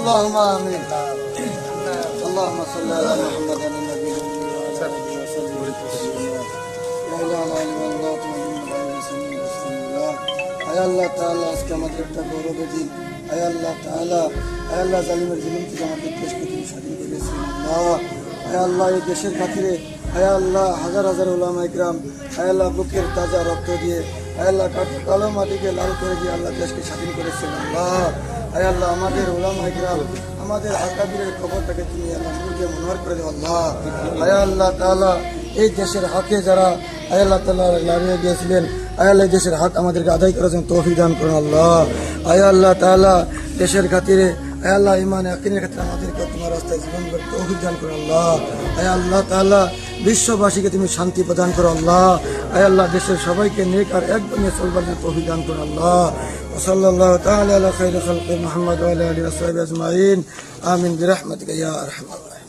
اللهم آمين. اللهم صل على محمد النبي وسلم. لا إله إلا الله আয় আল্লাহ তাআলা আজকে আমাদের একটা গৌরবের দিন। আয় আল্লাহ তাআলা, আয় আল্লাহ জালিমের জুলুম থেকে আমাদের দেশকে তুমি স্বাধীন করেছেন আল্লাহ। আয় আল্লাহ এই দেশের খাতিরে আয় আল্লাহ হাজার হাজার উলামা ইকরাম আয় আল্লাহ বুকের তাজা রক্ত দিয়ে আয় আল্লাহ কালো মাটিকে লাল করে দিয়ে আল্লাহ দেশকে স্বাধীন করেছেন আল্লাহ। আয় আল্লাহ আমাদের উলামা ইকরাম আমাদের আকাবিরের খবরটাকে তুমি আল্লাহ মুখে মনোহর করে দেও আল্লাহ। আয় আল্লাহ তাআলা এই দেশের হকে যারা আয় আল্লাহ তাআলা লড়িয়ে গিয়েছিলেন আয় আল্লাহ দেশের হক আমাদেরকে আদায় করার জন্য তৌফিক দান করুন আল্লাহ। আয় আল্লাহ তাআলা দেশের খাতিরে আয় আল্লাহ ইমান ইয়াকিনের খাতিরে আমাদেরকে তোমার রাস্তায় জীবন গড়ে তৌফিক দান করুন আল্লাহ। আয় আল্লাহ তাআলা বিশ্ববাসীকে তুমি শান্তি প্রদান করো আল্লাহ। আয় আল্লাহ দেশের সবাইকে নেক আর এক বনিয়ে চলবার জন্য তৌফিক দান করুন আল্লাহ। সাল্লাল্লাহু তাআলা আলা খায়রি খালকি মুহাম্মদ ওয়া আলা আলিহি ওয়া সাহবিহি আজমাইন আমিন বিরহমাতিকা ইয়া আরহামার রাহিমিন।